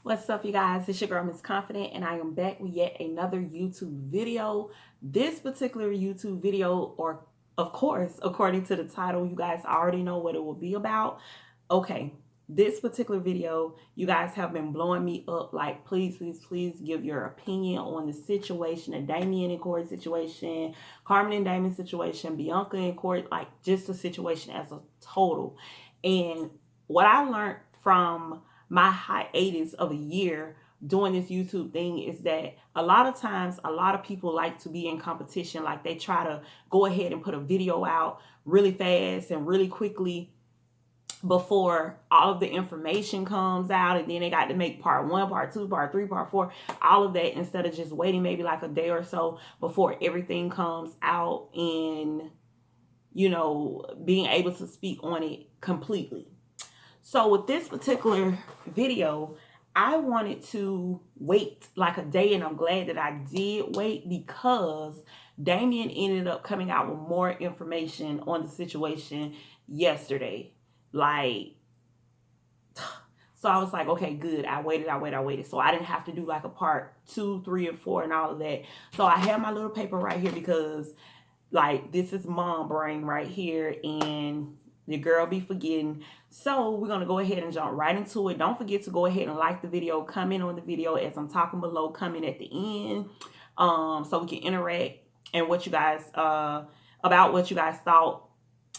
What's up, you guys? It's your girl, Miss Confident, and I am back with yet another YouTube video. This particular YouTube video, or of course, according to the title, you guys already know what it will be about. Okay, this particular video, you guys have been blowing me up. Like, please, please, please give your opinion on the situation, the Damien and Corey situation, Carmen and Damien situation, Biannca and Corey, like just the situation as a total. And what I learned from my hiatus of a year doing this YouTube thing is that a lot of times a lot of people like to be in competition. Like they try to go ahead and put a video out really fast and really quickly before all of the information comes out, and then they got to make part one, part two, part three, part four, all of that, instead of just waiting maybe like a day or so before everything comes out and being able to speak on it completely. So with this particular video, I wanted to wait like a day, and I'm glad that I did wait because Damien ended up coming out with more information on the situation yesterday. Like, so I was like, okay, good. I waited. So I didn't have to do like a part 2, 3, and 4 and all of that. So I have my little paper right here because like this is mom brain right here, and your girl be forgetting. So we're going to go ahead and jump right into it. Don't forget to go ahead and like the video, comment on the video as I'm talking below, comment at the end, so we can interact and what you guys about what you guys thought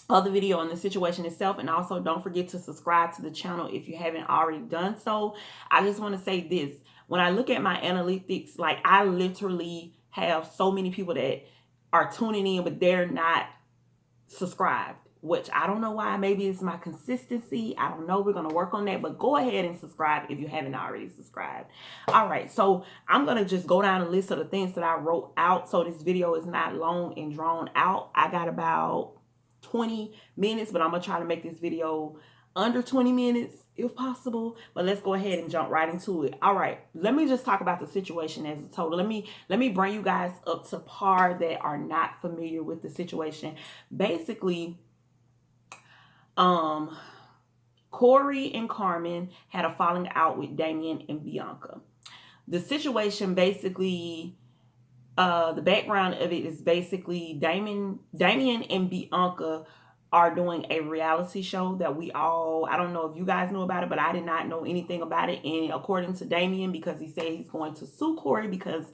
of the video and the situation itself. And also don't forget to subscribe to the channel if you haven't already done so. I just want to say this: when I look at my analytics, like I literally have so many people that are tuning in, but they're not subscribed, which I don't know why. Maybe it's my consistency. I don't know. We're going to work on that, but go ahead and subscribe if you haven't already subscribed. All right. So I'm going to just go down a list of the things that I wrote out, so this video is not long and drawn out. I got about 20 minutes, but I'm going to try to make this video under 20 minutes if possible. But let's go ahead and jump right into it. All right, let me just talk about the situation as a total. Let me bring you guys up to par that are not familiar with the situation. Basically, Corey and Carmen had a falling out with Damien and Biannca. The situation basically, the background of it is basically Damien and Biannca are doing a reality show that I don't know if you guys know about it, but I did not know anything about it. And according to Damien, because he said he's going to sue Corey because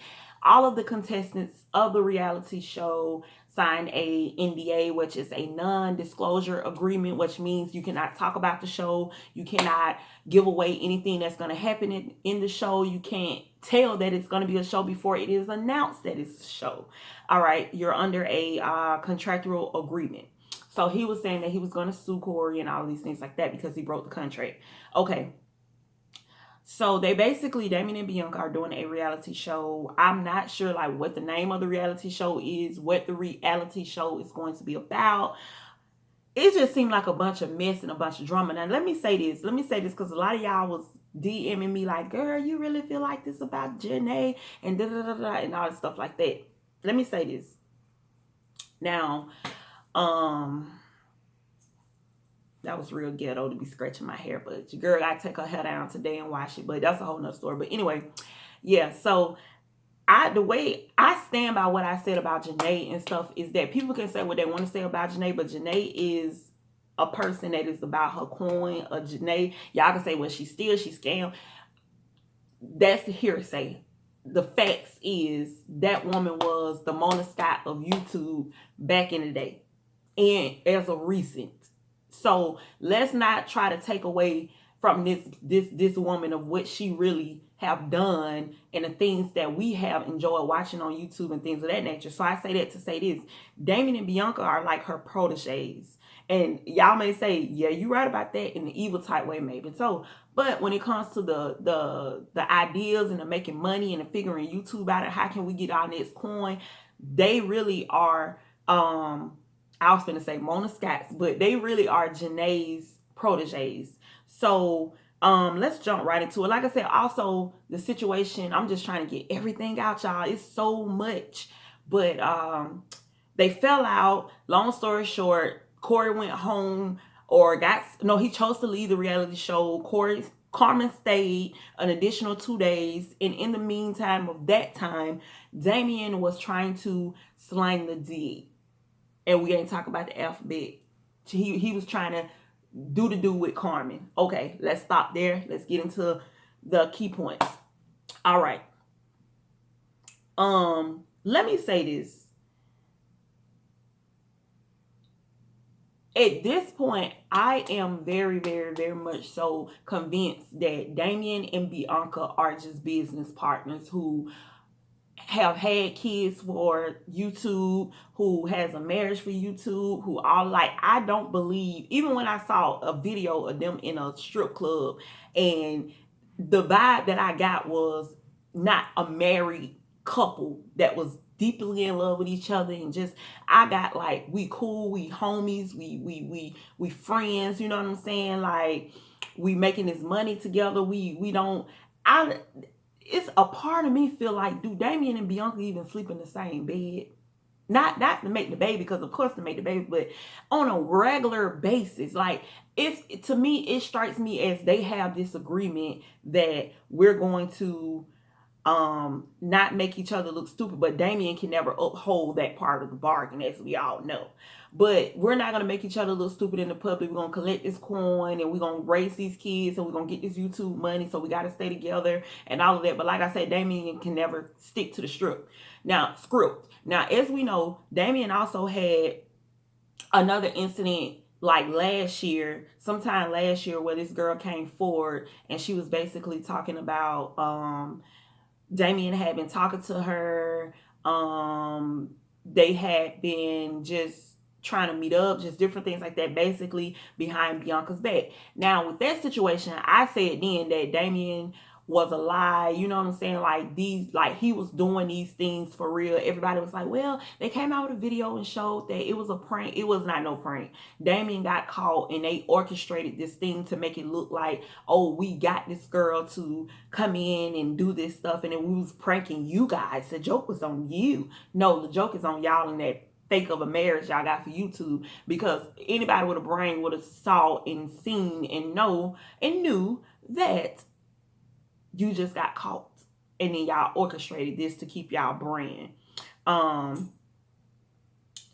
all of the contestants of the reality show signed a NDA, which is a non-disclosure agreement, which means you cannot talk about the show. You cannot give away anything that's going to happen in the show. You can't tell that it's going to be a show before it is announced that it's a show. All right, you're under a contractual agreement. So he was saying that he was going to sue Corey and all these things like that because he broke the contract. Okay. So they basically, Damien and Biannca are doing a reality show. I'm not sure like what the name of the reality show is, what the reality show is going to be about. It just seemed like a bunch of mess and a bunch of drama. Now, let me say this because a lot of y'all was DMing me like, girl, you really feel like this about Janae and da-da-da-da and all this stuff like that. Let me say this. Now, that was real ghetto to be scratching my hair, but your girl gotta take her hair down today and wash it, but that's a whole nother story. But anyway, yeah, so the way I stand by what I said about Janae and stuff is that people can say what they want to say about Janae, but Janae is a person that is about her coin. Janae, y'all can say, well, she scammed. That's the hearsay. The facts is that woman was the Mona Scott of YouTube back in the day and as of recent. So let's not try to take away from this woman of what she really have done and the things that we have enjoyed watching on YouTube and things of that nature. So I say that to say this: Damien and Biannca are like her proteges. And y'all may say, yeah, you're right about that in the evil type way, maybe so. But when it comes to the ideas and the making money and the figuring YouTube out, how can we get our next coin? They really are, I was going to say Mona Scott's, but they really are Janae's proteges. So let's jump right into it. Like I said, also the situation, I'm just trying to get everything out, y'all. It's so much. But they fell out. Long story short, Corey went home he chose to leave the reality show. Corey Carmen stayed an additional 2 days, and in the meantime of that time, Damien was trying to slang the D. And we ain't talking about the alphabet. He was trying to do with Carmen. Okay, let's stop there. Let's get into the key points. All right. Let me say this. At this point, I am very, very, very much so convinced that Damien and Biannca are just business partners who have had kids for YouTube, who has a marriage for YouTube, who all like, I don't believe, even when I saw a video of them in a strip club, and the vibe that I got was not a married couple that was deeply in love with each other, and just, I got like, we cool, we homies, we friends, you know what I'm saying? Like, we making this money together. We don't, I, it's a part of me feel like, do Damien and Biannca even sleep in the same bed? Not to make the baby, because of course to make the baby, but on a regular basis. Like, if to me, it strikes me as they have this agreement that we're going to not make each other look stupid, but Damien can never uphold that part of the bargain, as we all know. But we're not going to make each other look stupid in the public. We're going to collect this coin, and we're going to raise these kids, and we're going to get this YouTube money, so we got to stay together and all of that. But like I said, Damien can never stick to the script. Now, as we know, Damien also had another incident like sometime last year, where this girl came forward, and she was basically talking about Damien had been talking to her. They had been just trying to meet up, just different things like that, basically behind Biannca's back. Now, with that situation, I said then that Damien was a lie. You know what I'm saying? Like he was doing these things for real. Everybody was like, well, they came out with a video and showed that it was a prank. It was not no prank. Damien got caught, and they orchestrated this thing to make it look like, oh, we got this girl to come in and do this stuff, and then we was pranking you guys. The joke was on you. No, the joke is on y'all and that fake of a marriage y'all got for YouTube, because anybody with a brain would have saw and seen and knew that you just got caught, and then y'all orchestrated this to keep y'all brand.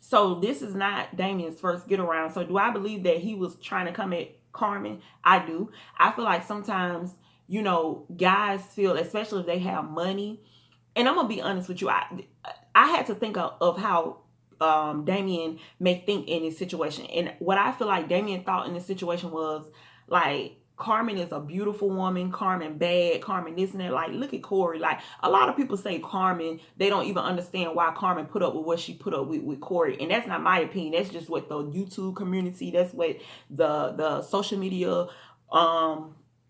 So this is not Damien's first get around. So do I believe that he was trying to come at Carmen? I do. I feel like sometimes, guys feel, especially if they have money, and I'm gonna be honest with you, I had to think of how Damien may think in this situation. And what I feel like Damien thought in this situation was like, Carmen is a beautiful woman, Carmen bad, Carmen this and that. Like, look at Corey. Like, a lot of people say Carmen, they don't even understand why Carmen put up with what she put up with Corey. And that's not my opinion. That's just what the YouTube community, that's what the social media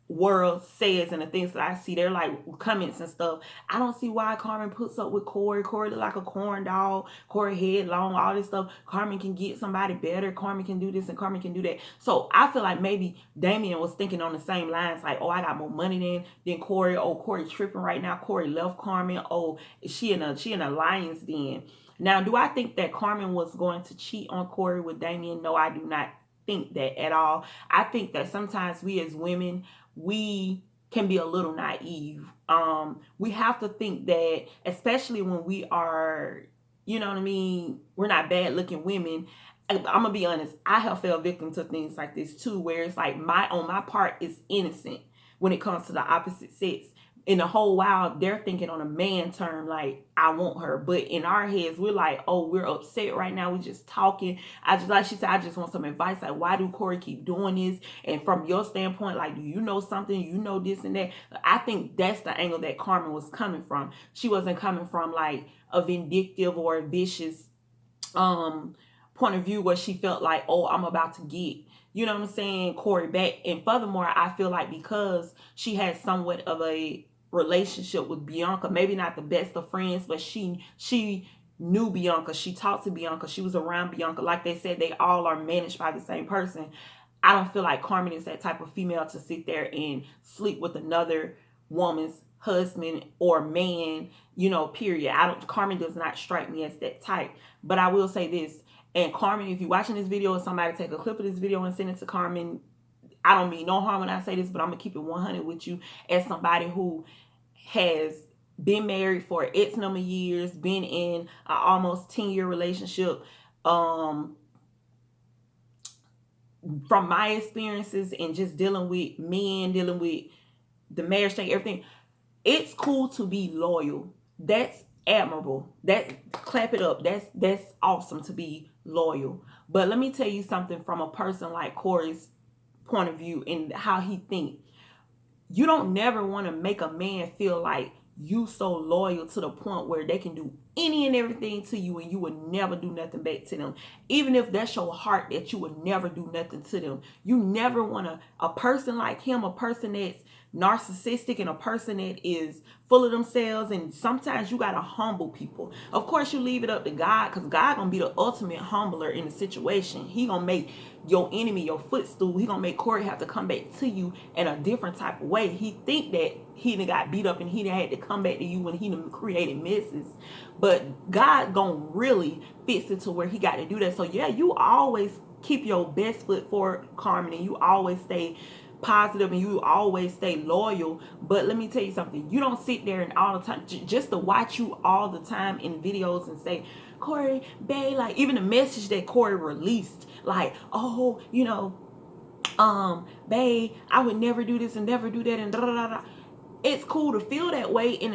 world says, and the things that I see, they're like comments and stuff. I don't see why Carmen puts up with Corey. Corey look like a corn dog, Corey head long, all this stuff. Carmen can get somebody better, Carmen can do this, and Carmen can do that. So I feel like maybe Damien was thinking on the same lines, like, oh, I got more money than Corey. Oh, Corey tripping right now. Corey left Carmen. Oh, she in a lion's den. Now, do I think that Carmen was going to cheat on Corey with Damien? No, I do not think that at all. I think that sometimes we as women, we can be a little naive. We have to think that, especially when we are, you know what I mean, we're not bad looking women. I'm gonna be honest, I have fell victim to things like this too, where it's like on my part is innocent when it comes to the opposite sex. In the whole while, they're thinking on a man term, like, I want her. But in our heads, we're like, oh, we're upset right now. We're just talking. Like she said, I just want some advice. Like, why do Corey keep doing this? And from your standpoint, like, do you know something? You know this and that. I think that's the angle that Carmen was coming from. She wasn't coming from like a vindictive or a vicious point of view where she felt like, oh, I'm about to get, you know what I'm saying, Corey back. And furthermore, I feel like because she had somewhat of a relationship with Biannca, maybe not the best of friends, but she knew Biannca, she talked to Biannca, she was around Biannca. Like they said, they all are managed by the same person. I don't feel like Carmen is that type of female to sit there and sleep with another woman's husband or man, period. Carmen does not strike me as that type. But I will say this, and Carmen, if you're watching this video and somebody take a clip of this video and send it to Carmen, I don't mean no harm when I say this, but I'm gonna keep it 100 with you as somebody who has been married for X number of years, been in an almost 10-year relationship. From my experiences and just dealing with men, dealing with the marriage thing, everything, it's cool to be loyal. That's admirable. That, clap it up. That's awesome to be loyal. But let me tell you something from a person like Corey's point of view and how he thinks. You don't never want to make a man feel like you so loyal to the point where they can do any and everything to you and you would never do nothing back to them. Even if that's your heart that you would never do nothing to them. You never want a person like him, a person that's narcissistic and a person that is full of themselves, and sometimes you gotta humble people. Of course, you leave it up to God, because God gonna be the ultimate humbler in the situation. He gonna make your enemy your footstool. He gonna make Corey have to come back to you in a different type of way. He think that he done got beat up and he done had to come back to you when he done created messes, but God gonna really fix it to where he got to do that. So yeah, you always keep your best foot forward, Carmen, and you always stay positive and you always stay loyal. But let me tell you something, you don't sit there and all the time just to watch you all the time in videos and say, Corey, babe, like even the message that Corey released, like, oh, babe, I would never do this and never do that and da da da da. It's cool to feel that way and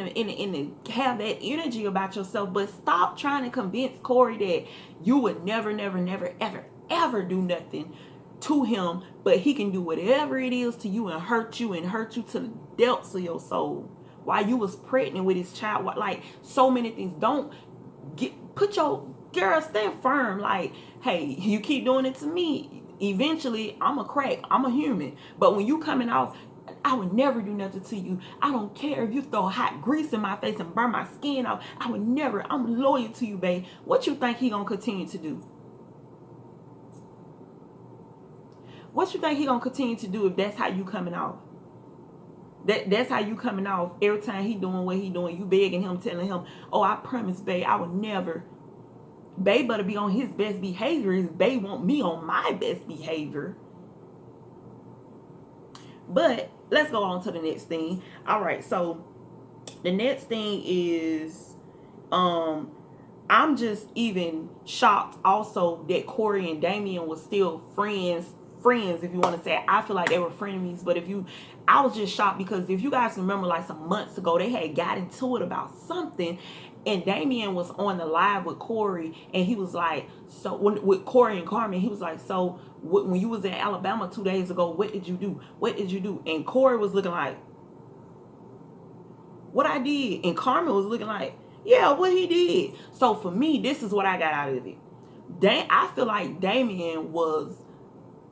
have that energy about yourself, but stop trying to convince Corey that you would never, never, never, ever, ever do nothing to him, but he can do whatever it is to you and hurt you to the depths of your soul while you was pregnant with his child. Like, so many things. Don't put your girl, stand firm. Like, hey, you keep doing it to me, eventually I'm a crack. I'm a human. But when you coming off, I would never do nothing to you. I don't care if you throw hot grease in my face and burn my skin off. I would never. I'm loyal to you, babe. What you think he gonna continue to do? What you think he gonna continue to do if that's how you coming off? That's how you coming off every time he doing what he doing. You begging him, telling him, oh, I promise, babe, I would never. Babe better be on his best behavior. His babe want me on my best behavior. But let's go on to the next thing. All right, so the next thing is, I'm just even shocked also that Corey and Damien was still friends, if you want to say it. I feel like they were frenemies, but I was just shocked because if you guys remember, like some months ago, they had got into it about something, and Damien was on the live with Corey, and he was like, so with Corey and Carmen, he was like, so when you was in Alabama 2 days ago, what did you do? What did you do? And Corey was looking like, what I did? And Carmen was looking like, yeah, what he did. So for me, this is what I got out of it. I feel like Damien was,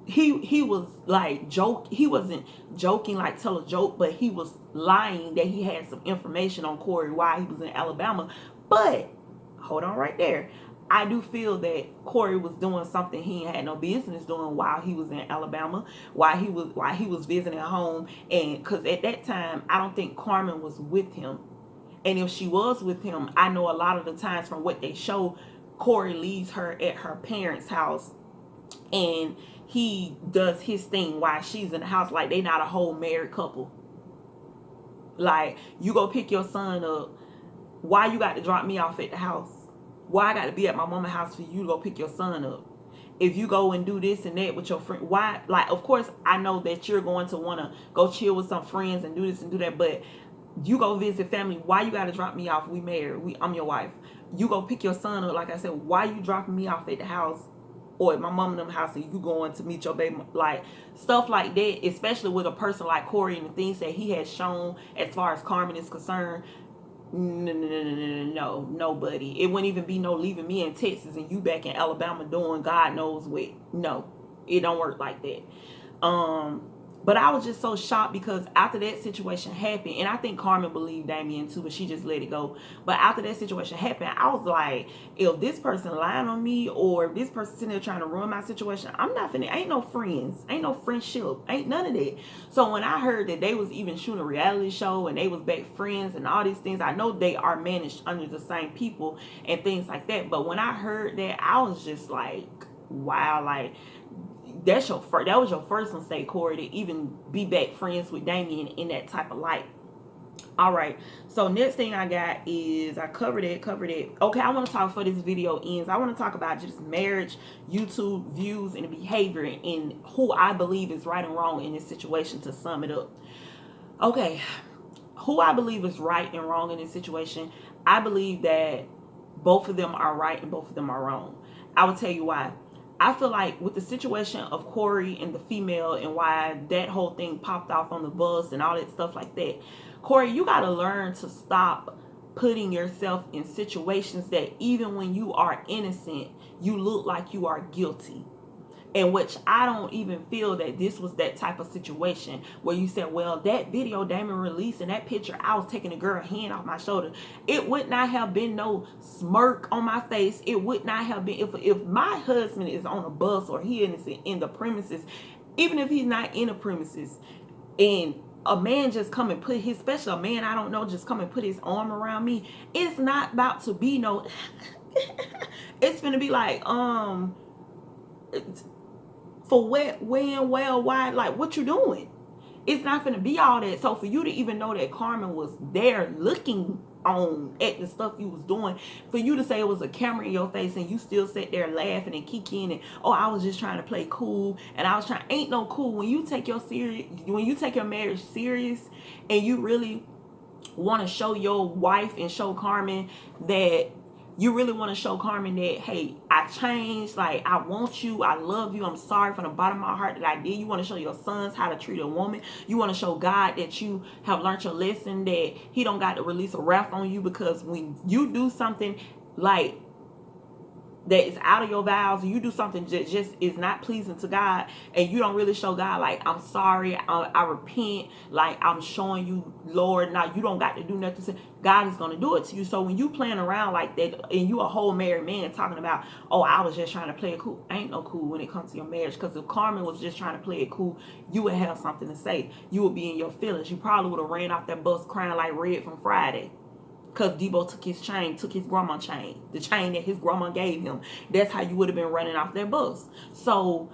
he was like he wasn't joking like tell a joke, but he was lying that he had some information on Corey while he was in Alabama. But hold on right there. I do feel that Corey was doing something he had no business doing while he was in Alabama, while he was visiting home, and because at that time I don't think Carmen was with him. And if she was with him, I know a lot of the times from what they show, Corey leaves her at her parents' house and he does his thing while she's in the house. Like, they not a whole married couple. Like, you go pick your son up. Why you got to drop me off at the house? Why I got to be at my mama's house for you to go pick your son up? If you go and do this and that with your friend, why? Like, of course, I know that you're going to want to go chill with some friends and do this and do that, but you go visit family. Why you got to drop me off? We married. I'm your wife. You go pick your son up. Like I said, why you dropping me off at the house or at my mom and them house and you going to meet your baby? Like, stuff like that, especially with a person like Corey and the things that he has shown as far as Carmen is concerned. No, nobody. It wouldn't even be no leaving me in Texas and you back in Alabama doing God knows what. No, it don't work like that. But I was just so shocked because after that situation happened, and I think Carmen believed Damien too, but she just let it go. But after that situation happened, I was like, if this person lying on me or if this person sitting there trying to ruin my situation, I'm not finna, ain't no friends, ain't no friendship, ain't none of that. So when I heard that they was even shooting a reality show and they was back friends and all these things, I know they are managed under the same people and things like that. But when I heard that, I was just like, wow, like, that was your first mistake, Corey, to even be back friends with Damien in that type of light. All right, so next thing I got is I covered it. Okay, I want to talk, for this video ends, I want to talk about just marriage, YouTube views, and behavior, and who I believe is right and wrong in this situation, to sum it up. Okay, who I believe is right and wrong in this situation. I believe that both of them are right and both of them are wrong. I will tell you why. I feel like with the situation of Corey and the female, and why that whole thing popped off on the bus and all that stuff like that, Corey, you got to learn to stop putting yourself in situations that even when you are innocent, you look like you are guilty. In which I don't even feel that this was that type of situation where you said, well, that video Damien released and that picture, I was taking a girl's hand off my shoulder. It would not have been no smirk on my face. It would not have been, if my husband is on a bus or he is in the premises, even if he's not in the premises, and a man just come and put his, especially a man I don't know, just come and put his arm around me, it's not about to be no, it's gonna be like, for what, when, well, why, like, what you doing? It's not gonna be all that. So for you to even know that Carmen was there looking on at the stuff you was doing, for you to say it was a camera in your face and you still sat there laughing and kicking and, oh, I was just trying to play cool, and I was trying, ain't no cool. When you take your marriage serious, and you really want to show your wife and show Carmen that, you really want to show Carmen that, hey, I changed, like, I want you, I love you, I'm sorry from the bottom of my heart that I did. You want to show your sons how to treat a woman. You want to show God that you have learned your lesson, that he don't got to release a wrath on you, because when you do something like that is out of your vows, you do something that just is not pleasing to God, and you don't really show God, like, I'm sorry, I repent, like, I'm showing you, Lord, now you don't got to do nothing. God is going to do it to you. So when you playing around like that, and you a whole married man talking about, oh, I was just trying to play it cool, ain't no cool when it comes to your marriage. Because if Carmen was just trying to play it cool, you would have something to say. You would be in your feelings. You probably would have ran off that bus crying like Red from Friday, because Debo took his grandma chain, the chain that his grandma gave him. That's how you would have been running off that bus. So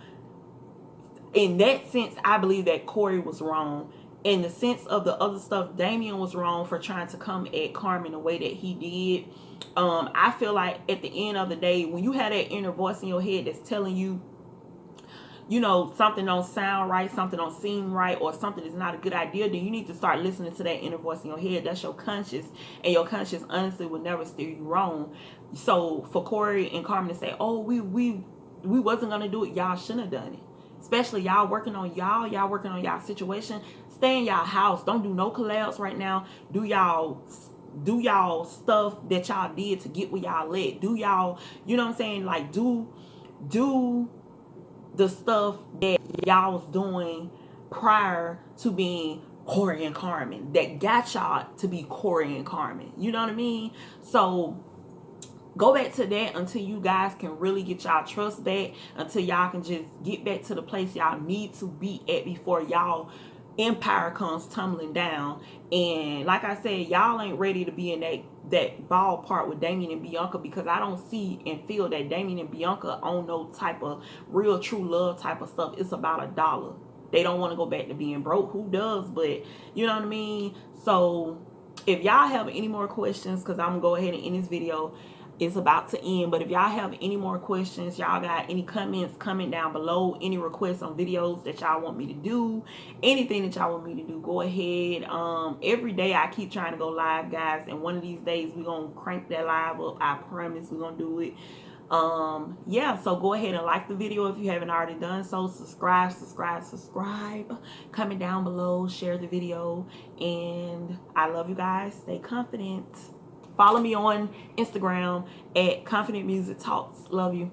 in that sense, I believe that Corey was wrong. In the sense of the other stuff, Damien was wrong for trying to come at Carmen the way that he did. I feel like at the end of the day, when you have that inner voice in your head that's telling you, you know, something don't sound right, something don't seem right, or something is not a good idea, then you need to start listening to that inner voice in your head. That's your conscience, and your conscience honestly will never steer you wrong. So for Corey and Carmen to say, oh, we wasn't gonna do it, y'all shouldn't have done it. Especially y'all working on y'all situation. Stay in y'all house. Don't do no collabs right now. Do y'all stuff that y'all did to get where y'all at. Do y'all, you know what I'm saying? Like, do the stuff that y'all was doing prior to being Corey and Carmen, that got y'all to be Corey and Carmen. You know what I mean? So go back to that until you guys can really get y'all trust back, until y'all can just get back to the place y'all need to be at before y'all empire comes tumbling down. And like I said, y'all ain't ready to be in that ballpark with Damien and Biannca, because I don't see and feel that Damien and Biannca own no type of real true love type of stuff. It's about $1. They don't want to go back to being broke. Who does? But you know what I mean? So if y'all have any more questions, because I'm gonna go ahead and end this video, it's about to end, but if y'all have any more questions, y'all got any comments, comment down below. Any requests on videos that y'all want me to do, anything that y'all want me to do, go ahead. Every day I keep trying to go live, guys, and one of these days we're gonna crank that live up. I promise we're gonna do it. Yeah, so go ahead and like the video if you haven't already done so. Subscribe. Comment down below, share the video, and I love you guys. Stay confident. Follow me on Instagram at Confident Music Talks. Love you.